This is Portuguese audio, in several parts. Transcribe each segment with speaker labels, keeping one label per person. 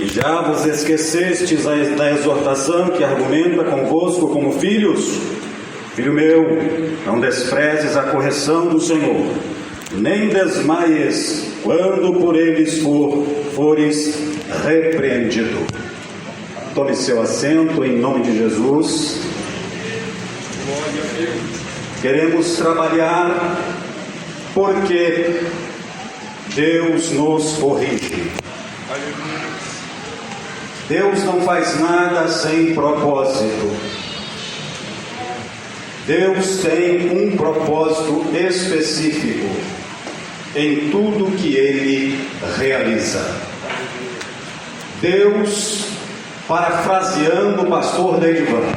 Speaker 1: E já vos esquecestes da exortação que argumenta convosco como filhos? Filho meu, não desprezes a correção do Senhor, nem desmaies quando por eles fores repreendido. Tome seu assento em nome de Jesus. Queremos trabalhar porque Deus nos corrige. Deus não faz nada sem propósito. Deus tem um propósito específico em tudo que Ele realiza. Deus, parafraseando o pastor Deivan,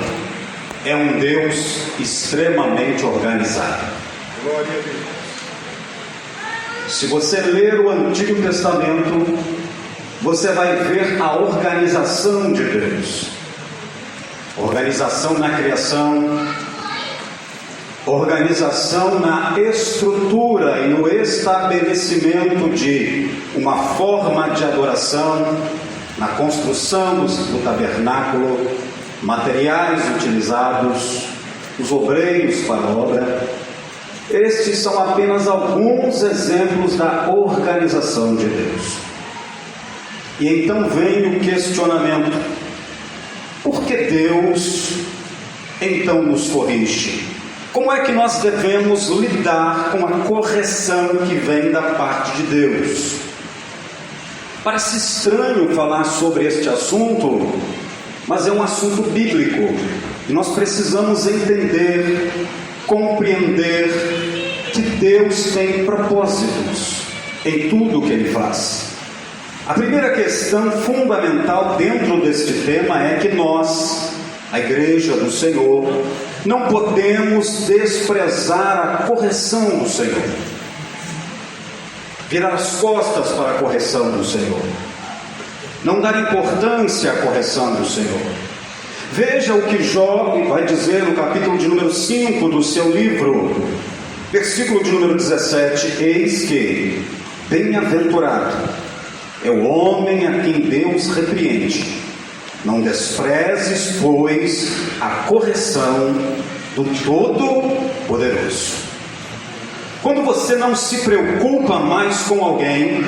Speaker 1: é um Deus extremamente organizado. Glória a Deus. Se você ler o Antigo Testamento, você vai ver a organização de Deus. Organização na criação, organização na estrutura e no estabelecimento de uma forma de adoração, na construção do tabernáculo, materiais utilizados, os obreiros para a obra. Estes são apenas alguns exemplos da organização de Deus. E então vem o questionamento: por que Deus então nos corrige? Como é que nós devemos lidar com a correção que vem da parte de Deus? Parece estranho falar sobre este assunto, mas é um assunto bíblico e nós precisamos entender, compreender que Deus tem propósitos em tudo o que Ele faz. A primeira questão fundamental dentro deste tema é que nós, a Igreja do Senhor, não podemos desprezar a correção do Senhor, virar as costas para a correção do Senhor, não dar importância à correção do Senhor. Veja o que Jó vai dizer no capítulo de número 5 do seu livro, versículo de número 17: eis que bem-aventurado é o homem a quem Deus repreende. Não desprezes, pois, a correção do Todo-Poderoso. Quando você não se preocupa mais com alguém,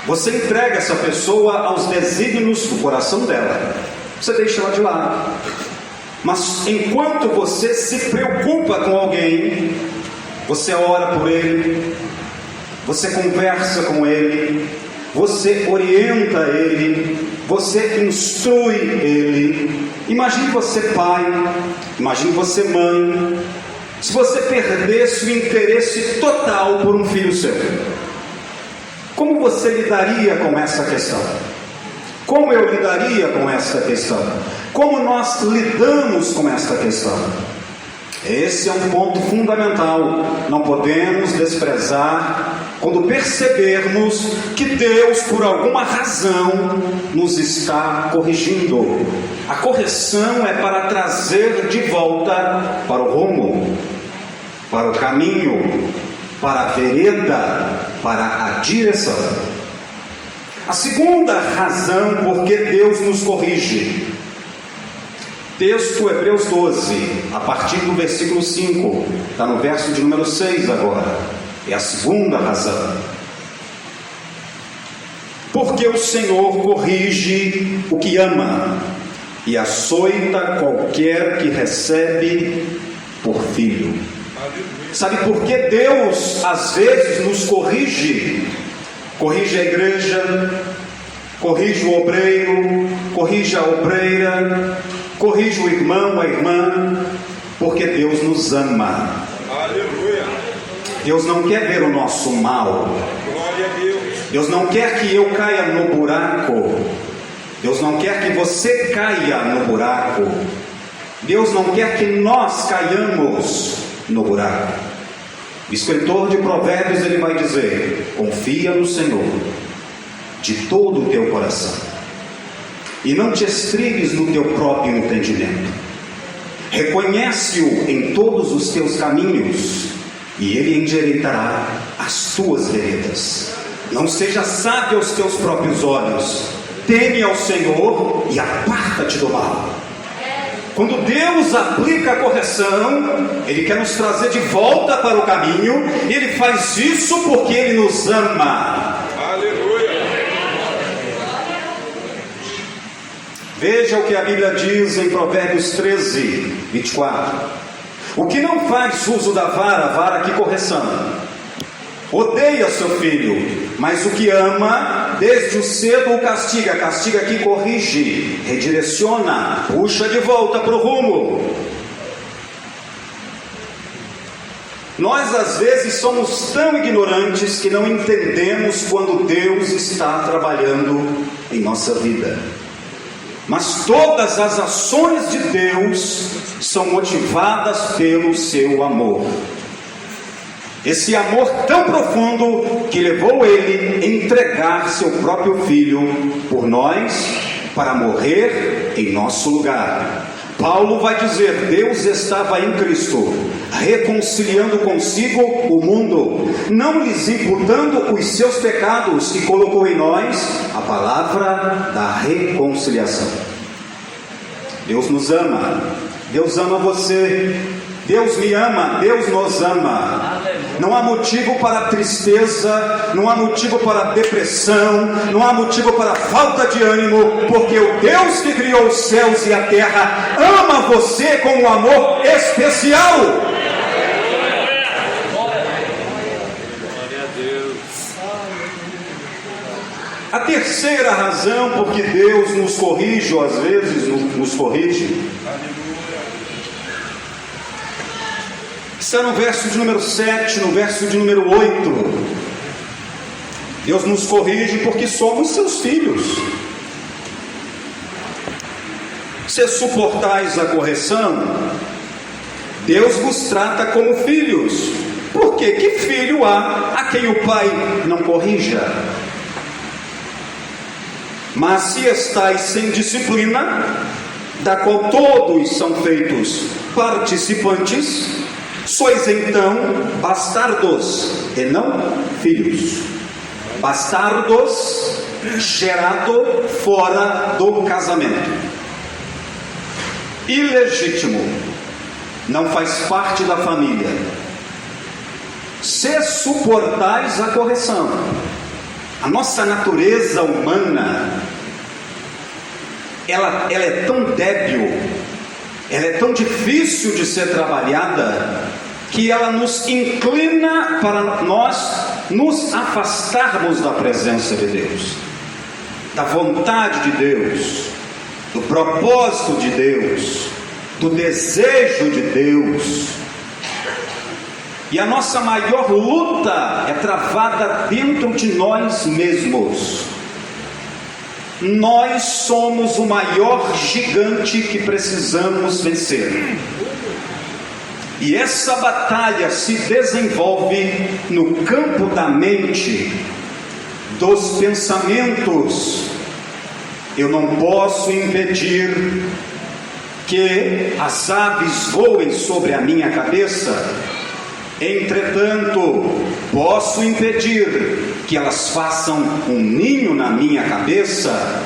Speaker 1: você entrega essa pessoa aos desígnios do coração dela. Você deixa ela de lado. Mas enquanto você se preocupa com alguém, você ora por ele, você conversa com ele, você orienta ele, você instrui ele. Imagine você pai, imagine você mãe, se você perdesse o interesse total por um filho seu, como você lidaria com essa questão? Como eu lidaria com essa questão? Como nós lidamos com essa questão? Esse é um ponto fundamental. Não podemos desprezar quando percebermos que Deus, por alguma razão, nos está corrigindo. A correção é para trazer de volta para o rumo, para o caminho, para a vereda, para a direção. A segunda razão por que Deus nos corrige, texto Hebreus 12, a partir do versículo 5, está no verso de número 6 agora, é a segunda razão. Porque o Senhor corrige o que ama e açoita qualquer que recebe por filho. Sabe por que Deus às vezes nos corrige? Corrige a igreja, corrige o obreiro, corrige a obreira, corrige o irmão, a irmã, porque Deus nos ama. Aleluia. Deus não quer ver o nosso mal. Glória a Deus. Deus não quer que eu caia no buraco. Deus não quer que você caia no buraco. Deus não quer que nós caiamos no buraco. O escritor de Provérbios, ele vai dizer: confia no Senhor de todo o teu coração e não te estribes no teu próprio entendimento. Reconhece-o em todos os teus caminhos e ele endireitará as tuas veredas. Não seja sábio aos teus próprios olhos. Teme ao Senhor e aparta-te do mal. Quando Deus aplica a correção, Ele quer nos trazer de volta para o caminho, e Ele faz isso porque Ele nos ama.
Speaker 2: Aleluia!
Speaker 1: Veja o que a Bíblia diz em Provérbios 13, 24. O que não faz uso da vara que correção. Odeia seu filho, mas o que ama, desde o cedo o castiga que corrige, redireciona, puxa de volta para o rumo. Nós às vezes somos tão ignorantes que não entendemos quando Deus está trabalhando em nossa vida. Mas todas as ações de Deus são motivadas pelo seu amor. Esse amor tão profundo que levou Ele a entregar seu próprio Filho por nós, para morrer em nosso lugar. Paulo vai dizer: Deus estava em Cristo, reconciliando consigo o mundo, não lhes imputando os seus pecados, e colocou em nós a palavra da reconciliação. Deus nos ama, Deus ama você, Deus me ama, Deus nos ama. Não há motivo para tristeza, não há motivo para depressão, não há motivo para falta de ânimo, porque o Deus que criou os céus e a terra ama você com um amor especial. A terceira razão por que Deus nos corrige, ou às vezes nos corrige, está no verso de número 7, no verso de número 8. Deus nos corrige porque somos seus filhos. Se suportais a correção, Deus vos trata como filhos. Porque que filho há a quem o pai não corrija? Mas se estáis sem disciplina, da qual todos são feitos participantes, sois então bastardos e não filhos. Bastardos, gerado fora do casamento. Ilegítimo, não faz parte da família. Se suportais a correção, a nossa natureza humana, ela é tão débil, ela é tão difícil de ser trabalhada, que ela nos inclina para nós nos afastarmos da presença de Deus, da vontade de Deus, do propósito de Deus, do desejo de Deus. E a nossa maior luta é travada dentro de nós mesmos. Nós somos o maior gigante que precisamos vencer. E essa batalha se desenvolve no campo da mente, dos pensamentos. Eu não posso impedir que as aves voem sobre a minha cabeça. Entretanto, posso impedir que elas façam um ninho na minha cabeça.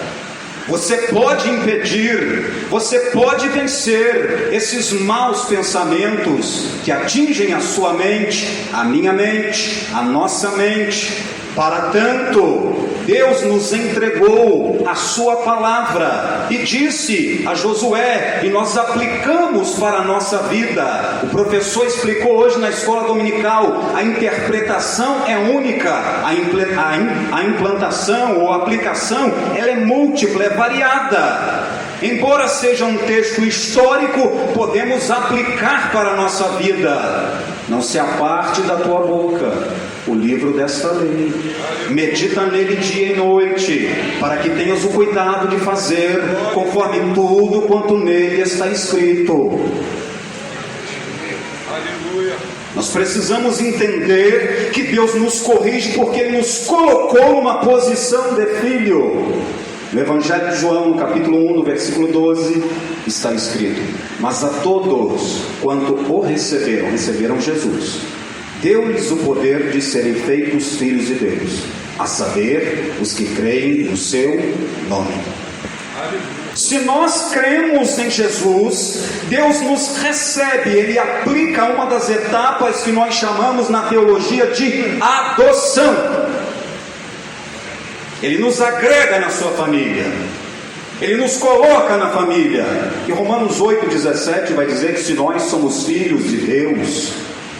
Speaker 1: Você pode impedir, você pode vencer esses maus pensamentos que atingem a sua mente, a minha mente, a nossa mente. Para tanto, Deus nos entregou a sua palavra e disse a Josué, e nós aplicamos para a nossa vida. O professor explicou hoje na escola dominical, a interpretação é única, a implantação ou aplicação, ela é múltipla, é variada. Embora seja um texto histórico, podemos aplicar para a nossa vida. Não se aparte da tua boca o livro desta lei, medita nele dia e noite, para que tenhas o cuidado de fazer conforme tudo quanto nele está escrito.
Speaker 2: Aleluia.
Speaker 1: Nós precisamos entender que Deus nos corrige porque Ele nos colocou numa posição de filho. No Evangelho de João, no capítulo 1, no versículo 12, está escrito: mas a todos quanto o receberam Jesus, deu-lhes o poder de serem feitos filhos de Deus, a saber, os que creem no seu nome. Se nós cremos em Jesus, Deus nos recebe, Ele aplica uma das etapas que nós chamamos na teologia de adoção. Ele nos agrega na sua família, Ele nos coloca na família. E Romanos 8,17 vai dizer que se nós somos filhos de Deus,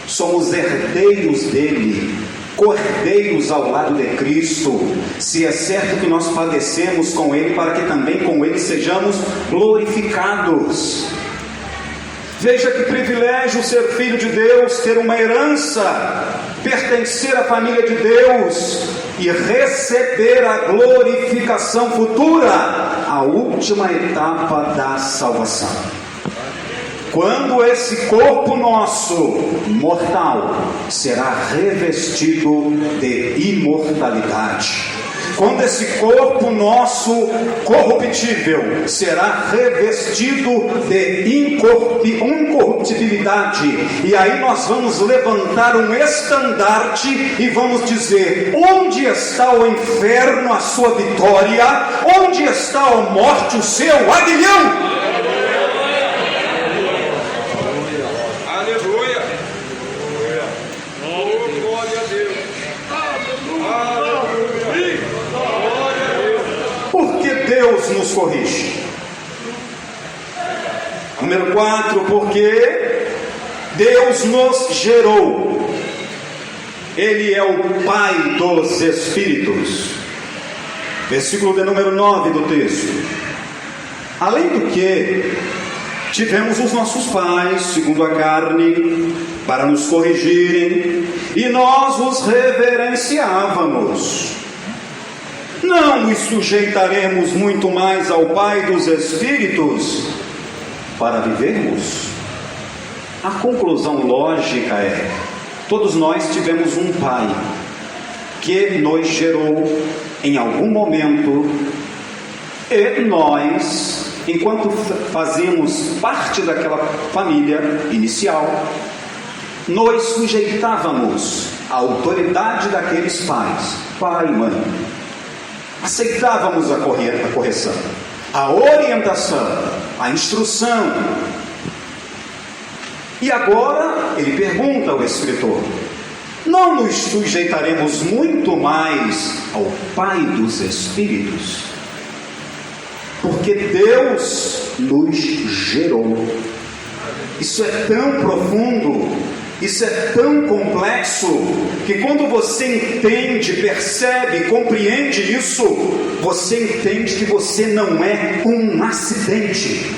Speaker 1: somos herdeiros dele, cordeiros ao lado de Cristo, se é certo que nós padecemos com Ele, para que também com Ele sejamos glorificados. Veja que privilégio ser filho de Deus, ter uma herança, pertencer à família de Deus e receber a glorificação futura, a última etapa da salvação. Quando esse corpo nosso mortal será revestido de imortalidade, quando esse corpo nosso corruptível será revestido de incorruptibilidade, e aí nós vamos levantar um estandarte e vamos dizer: onde está o inferno, a sua vitória? Onde está a morte, o seu aguilhão? Deus nos corrige. Número 4, porque Deus nos gerou. Ele é o Pai dos Espíritos. Versículo de número 9 do texto. Além do que, tivemos os nossos pais, segundo a carne, para nos corrigirem, e nós os reverenciávamos. Não nos sujeitaremos muito mais ao Pai dos Espíritos para vivermos? A conclusão lógica é: todos nós tivemos um Pai que nos gerou em algum momento, e nós, enquanto fazíamos parte daquela família inicial, nos sujeitávamos à autoridade daqueles pais, pai e mãe. Aceitávamos a correção, a orientação, a instrução. E agora, ele pergunta ao escritor: não nos sujeitaremos muito mais ao Pai dos Espíritos? Porque Deus nos gerou. Isso é tão profundo, isso é tão complexo, que quando você entende, percebe, compreende isso, você entende que você não é um acidente.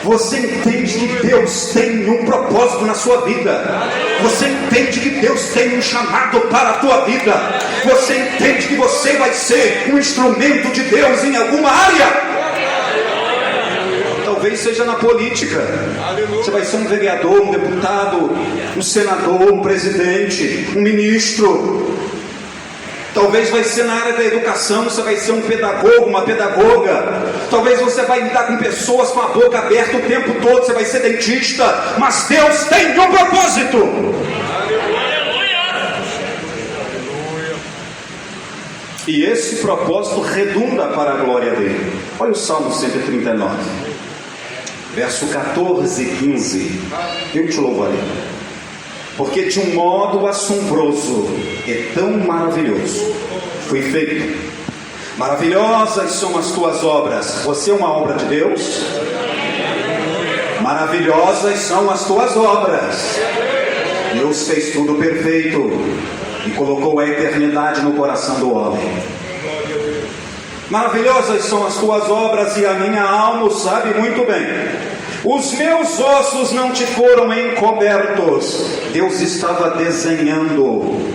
Speaker 1: Você entende que Deus tem um propósito na sua vida. Você entende que Deus tem um chamado para a tua vida. Você entende que você vai ser um instrumento de Deus em alguma área. Talvez seja na política. Você vai ser um vereador, um deputado, um senador, um presidente, um ministro. Talvez vai ser na área da educação, você vai ser um pedagogo, uma pedagoga. Talvez você vai lidar com pessoas com a boca aberta o tempo todo, você vai ser dentista. Mas Deus tem um propósito. E esse propósito redunda para a glória dele. Olha o Salmo 139. Verso 14 e 15. Eu te louvarei, porque de um modo assombroso e tão maravilhoso fui feito. Maravilhosas são as tuas obras. Você é uma obra de Deus? Maravilhosas são as tuas obras. Deus fez tudo perfeito e colocou a eternidade no coração do homem. Maravilhosas são as tuas obras, e a minha alma o sabe muito bem. Os meus ossos não te foram encobertos. Deus estava desenhando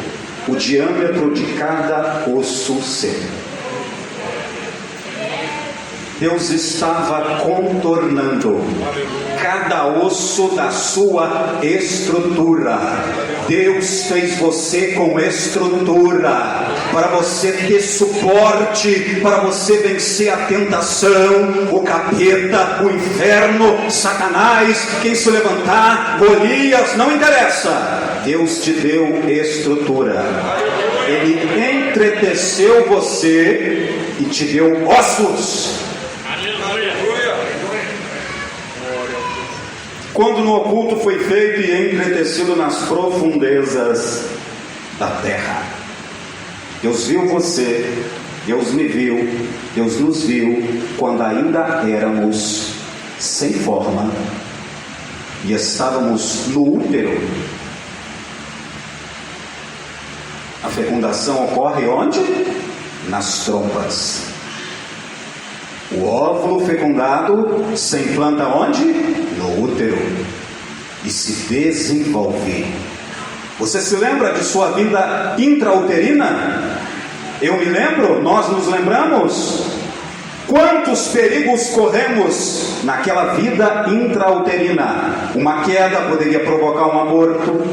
Speaker 1: o diâmetro de cada osso seu. Deus estava contornando cada osso da sua estrutura. Deus fez você com estrutura, para você ter suporte, para você vencer a tentação, o capeta, o inferno, Satanás, quem se levantar, Golias, não interessa. Deus te deu estrutura. Ele entreteceu você e te deu ossos. Quando no oculto foi feito e entretecido nas profundezas da terra. Deus viu você, Deus me viu, Deus nos viu quando ainda éramos sem forma e estávamos no útero. A fecundação ocorre onde? Nas trompas. O óvulo fecundado se implanta onde? No útero. E se desenvolve. Você se lembra de sua vida intrauterina? Eu me lembro, nós nos lembramos. Quantos perigos corremos naquela vida intrauterina? Uma queda poderia provocar um aborto.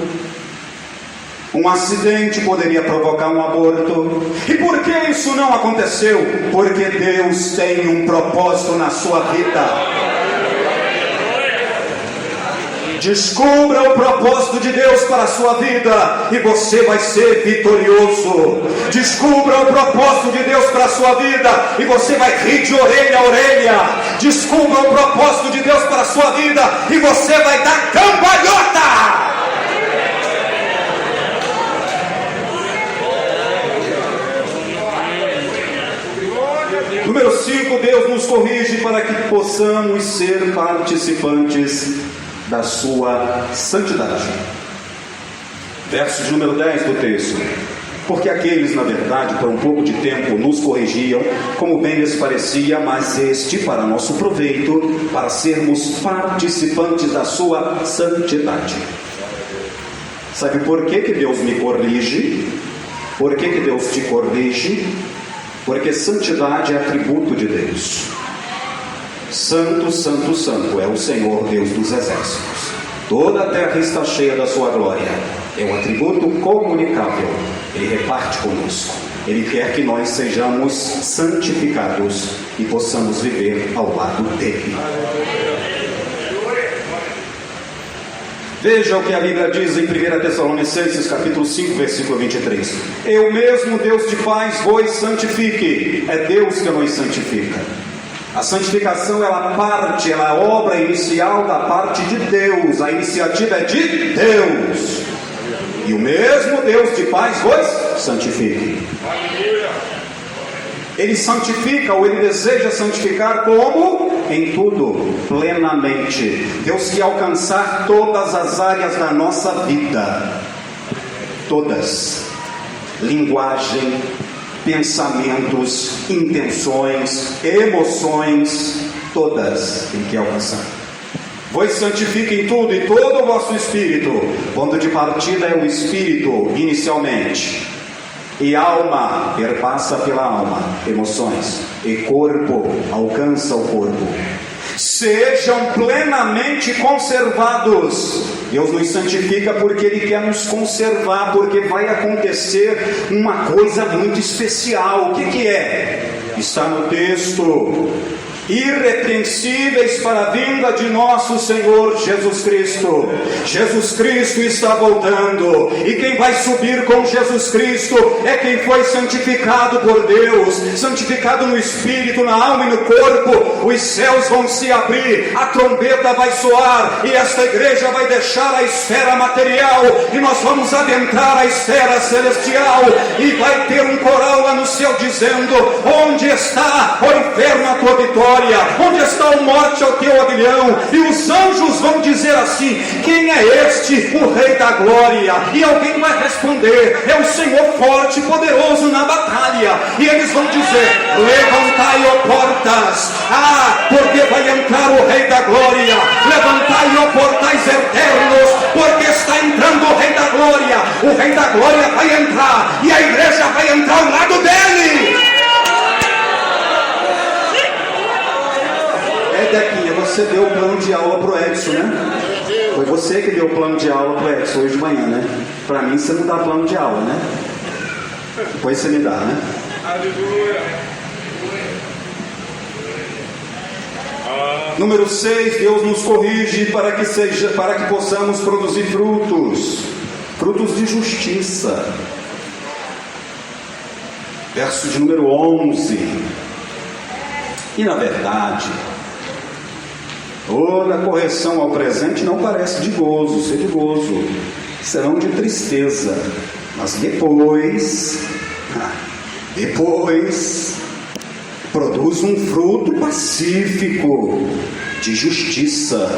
Speaker 1: Um acidente poderia provocar um aborto. E por que isso não aconteceu? Porque Deus tem um propósito na sua vida. Descubra o propósito de Deus para a sua vida e você vai ser vitorioso. Descubra o propósito de Deus para a sua vida e você vai rir de orelha a orelha. Descubra o propósito de Deus para a sua vida e você vai dar cambalhota. Número 5, Deus nos corrige para que possamos ser participantes da sua santidade. Verso de número 10 do texto. Porque aqueles, na verdade, por um pouco de tempo nos corrigiam, como bem lhes parecia, mas este para nosso proveito, para sermos participantes da sua santidade. Sabe por que Deus me corrige? Por que Deus te corrige? Porque santidade é atributo de Deus. Santo, santo, santo é o Senhor Deus dos exércitos. Toda a terra está cheia da sua glória. É um atributo comunicável. Ele reparte conosco. Ele quer que nós sejamos santificados e possamos viver ao lado dele. Veja o que a Bíblia diz em 1 Tessalonicenses capítulo 5, versículo 23. Eu mesmo, Deus de paz, vos santifique. É Deus que nos santifica. A santificação, ela parte, ela é a obra inicial da parte de Deus. A iniciativa é de Deus. E o mesmo Deus de paz vos santifique. Ele santifica, ou Ele deseja santificar como? Em tudo, plenamente. Deus quer alcançar todas as áreas da nossa vida. Todas. Linguagem, pensamentos, intenções, emoções, todas Ele quer alcançar. Vos santifiquem tudo e todo o vosso espírito. Ponto de partida é o espírito, inicialmente. E alma perpassa pela alma, emoções. E corpo alcança o corpo. Sejam plenamente conservados. Deus nos santifica porque Ele quer nos conservar, porque vai acontecer uma coisa muito especial. O que é? Está no texto. Irrepreensíveis para a vinda de nosso Senhor Jesus Cristo. Jesus Cristo está voltando, e quem vai subir com Jesus Cristo é quem foi santificado por Deus, santificado no Espírito, na alma e no corpo. Os céus vão se abrir, a trombeta vai soar, e esta igreja vai deixar a esfera material, e nós vamos adentrar a esfera celestial, e vai ter um coral lá no céu dizendo: onde está, ó inferno, a tua vitória? Onde está a morte ao teu aguilhão? E os anjos vão dizer assim: quem é este, o Rei da Glória? E alguém vai responder: é o Senhor forte e poderoso na batalha. E eles vão dizer: levantai, ó portas, porque vai entrar o Rei da Glória. Levantai, ó portais eternos, porque está entrando o Rei da Glória. O Rei da Glória vai entrar, e a igreja vai entrar ao lado dele. Dequinha, você deu o plano de aula pro Edson, né? Foi você que deu o plano de aula pro Edson hoje de manhã, né? Pra mim você não dá plano de aula, né? Depois você me dá, né? Aleluia. Número 6, Deus nos corrige para que possamos produzir frutos de justiça. verso de número 11. E na verdade, toda correção ao presente não parece de gozo, ser de gozo, serão de tristeza, mas depois produz um fruto pacífico de justiça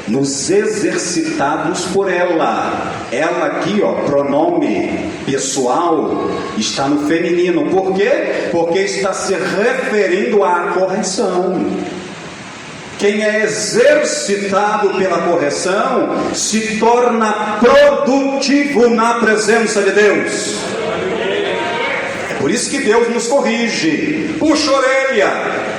Speaker 1: nos exercitados por ela. Ela aqui, pronome pessoal, está no feminino. Por quê? Porque está se referindo à correção. Quem é exercitado pela correção se torna produtivo na presença de Deus. É por isso que Deus nos corrige. Puxa a orelha.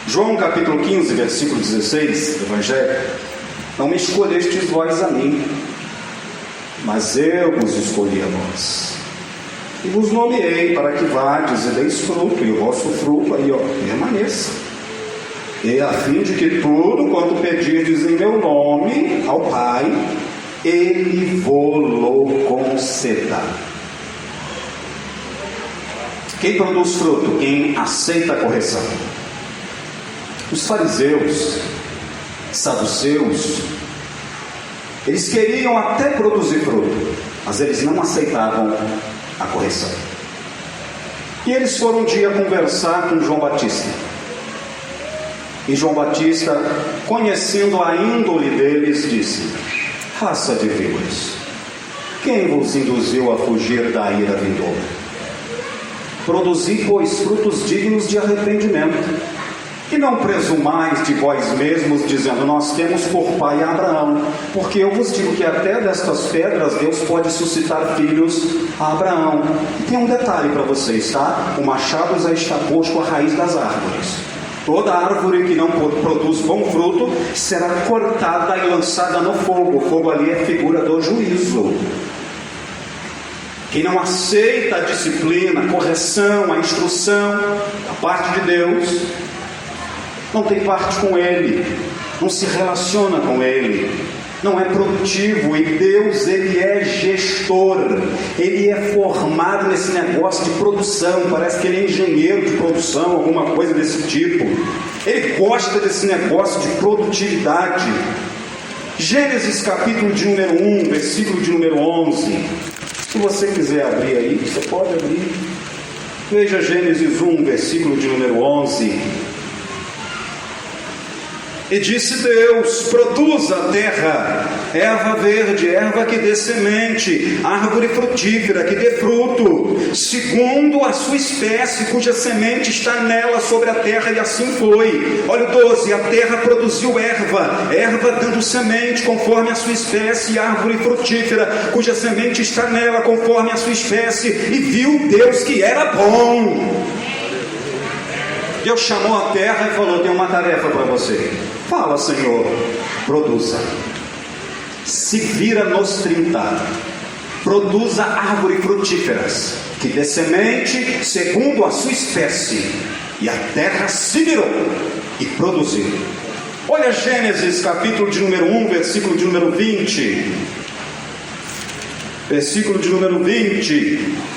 Speaker 1: João capítulo 15, versículo 16 do Evangelho: não me escolhestes vós a mim, mas eu vos escolhi a vós, e vos nomeei para que vades e deis fruto, e o vosso fruto aí, permaneça, e a fim de que tudo quanto pedirdes em meu nome ao Pai, Ele vô-lo conceda. Quem produz fruto? Quem aceita a correção. Os fariseus, saduceus, eles queriam até produzir fruto, mas eles não aceitavam a correção. E eles foram um dia conversar com João Batista. E João Batista, conhecendo a índole deles, disse: raça de víboras, quem vos induziu a fugir da ira vindoura? Produzi, pois, frutos dignos de arrependimento. E não presumais de vós mesmos, dizendo: nós temos por pai Abraão. Porque eu vos digo que até destas pedras Deus pode suscitar filhos a Abraão. E tem um detalhe para vocês, tá? O machado já está posto à raiz das árvores. Toda árvore que não produz bom fruto será cortada e lançada no fogo. O fogo ali é figura do juízo. Quem não aceita a disciplina, a correção, a instrução da parte de Deus, não tem parte com Ele, não se relaciona com Ele, não é produtivo. E Deus, Ele é gestor, Ele é formado nesse negócio de produção. Parece que Ele é engenheiro de produção, alguma coisa desse tipo. Ele gosta desse negócio de produtividade. Gênesis capítulo de número 1, versículo de número 11. Se você quiser abrir aí, você pode abrir. Veja Gênesis 1, versículo de número 11. E disse Deus: produza a terra erva verde, erva que dê semente, árvore frutífera que dê fruto, segundo a sua espécie, cuja semente está nela sobre a terra. E assim foi. Olha o 12: a terra produziu erva dando semente conforme a sua espécie, e árvore frutífera cuja semente está nela conforme a sua espécie. E viu Deus que era bom. Deus chamou a terra e falou: tem uma tarefa para você. Fala, Senhor. Produza. Se vira nos 30. Produza árvores frutíferas que dê semente segundo a sua espécie. E a terra se virou e produziu. Olha Gênesis capítulo de número 1, versículo de número 20. Versículo de número 20.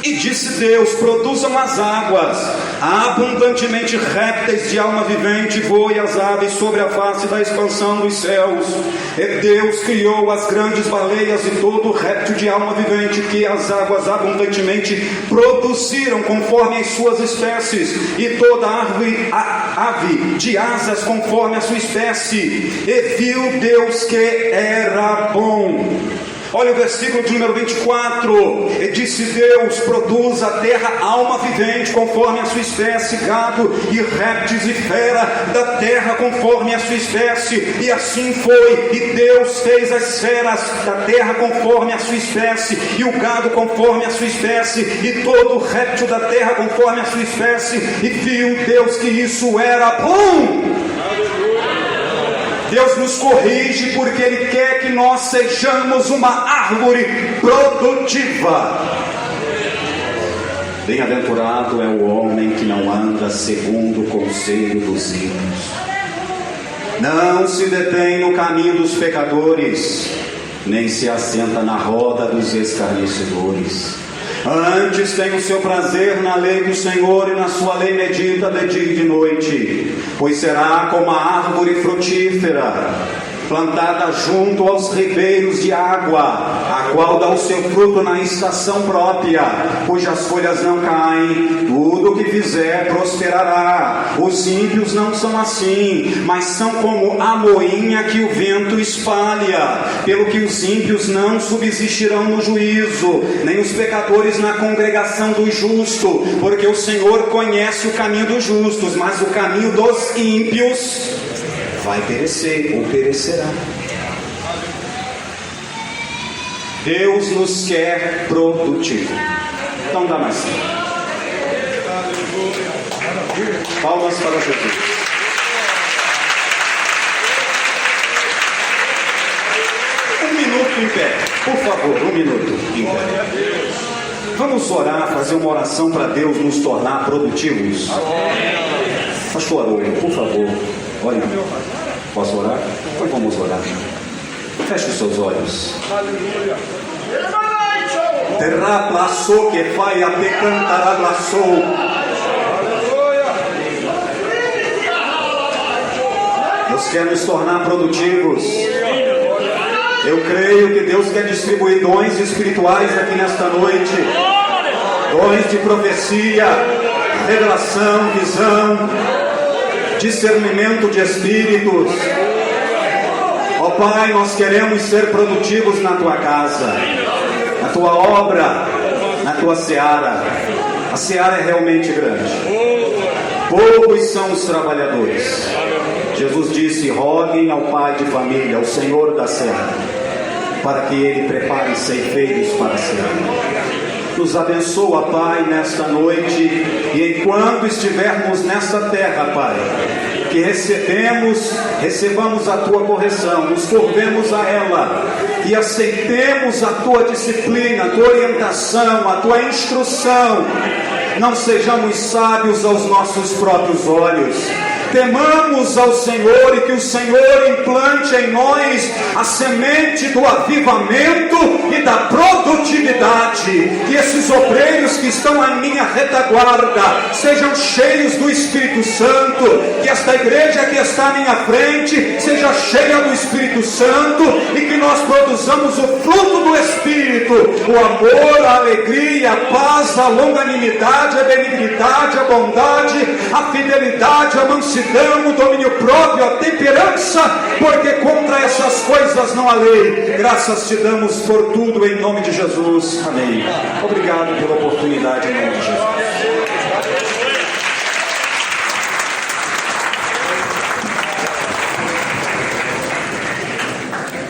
Speaker 1: E disse Deus: produzam as águas abundantemente répteis de alma vivente, voe as aves sobre a face da expansão dos céus. E Deus criou as grandes baleias e todo réptil de alma vivente que as águas abundantemente produziram conforme as suas espécies, e toda ave de asas conforme a sua espécie. E viu Deus que era bom. Olha o versículo de número 24. E disse Deus: produz a terra alma vivente conforme a sua espécie, gado e répteis e fera da terra conforme a sua espécie. E assim foi. E Deus fez as feras da terra conforme a sua espécie, e o gado conforme a sua espécie, e todo o réptil da terra conforme a sua espécie. E viu Deus que isso era bom. Deus nos corrige porque Ele quer que nós sejamos uma árvore produtiva. Bem-aventurado é o homem que não anda segundo o conselho dos ímpios, não se detém no caminho dos pecadores, nem se assenta na roda dos escarnecedores. Antes tem o seu prazer na lei do Senhor, e na sua lei medita de dia e de noite. Pois será como a árvore frutífera, plantada junto aos ribeiros de água, a qual dá o seu fruto na estação própria, cujas folhas não caem. Tudo o que fizer prosperará. Os ímpios não são assim, mas são como a moinha que o vento espalha. Pelo que os ímpios não subsistirão no juízo, nem os pecadores na congregação dos justos, porque o Senhor conhece o caminho dos justos, mas o caminho dos ímpios vai perecer ou perecerá. Deus nos quer produtivo. Então dá mais tempo. Palmas para Jesus. Um minuto em pé, por favor, um minuto em pé. Vamos orar, fazer uma oração para Deus nos tornar produtivos. Pastor Haroldo, por favor, ore. Posso orar? Então vamos orar. Feche os seus olhos. Terra plaçou que vai a pecantará plaçou. Deus quer nos tornar produtivos. Eu creio que Deus quer distribuir dons espirituais aqui nesta noite. Dons de profecia, revelação, visão, discernimento de espíritos. Ó Pai, nós queremos ser produtivos na Tua casa, na Tua obra, na Tua seara. A seara é realmente grande. Poucos são os trabalhadores. Jesus disse: roguem ao Pai de família, ao Senhor da seara, para que Ele prepare ceifeiros para a seara. Nos abençoa, Pai, nesta noite, e enquanto estivermos nesta terra, Pai, que recebamos a Tua correção, nos curvemos a ela e aceitemos a Tua disciplina, a Tua orientação, a Tua instrução. Não sejamos sábios aos nossos próprios olhos. Temamos ao Senhor e que o Senhor implante em nós a semente do avivamento e da produtividade. Que esses obreiros que estão à minha retaguarda sejam cheios do Espírito Santo. Que esta igreja que está à minha frente seja cheia do Espírito Santo e que nós produzamos o fruto do Espírito: o amor, a alegria, a paz, a longanimidade, a benignidade, a bondade, a fidelidade, a mansidão, o domínio próprio, a temperança, porque contra essas coisas não há lei. Graças te damos por tudo em nome de Jesus. Amém. Obrigado pela oportunidade em nome de Jesus.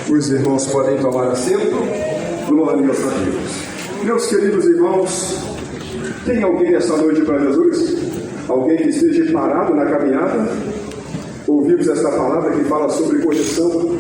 Speaker 2: Os irmãos podem tomar assento. Glória a Deus. Meus queridos irmãos, tem alguém essa noite para Jesus? Alguém que esteja parado na caminhada? Ouvimos esta palavra que fala sobre correção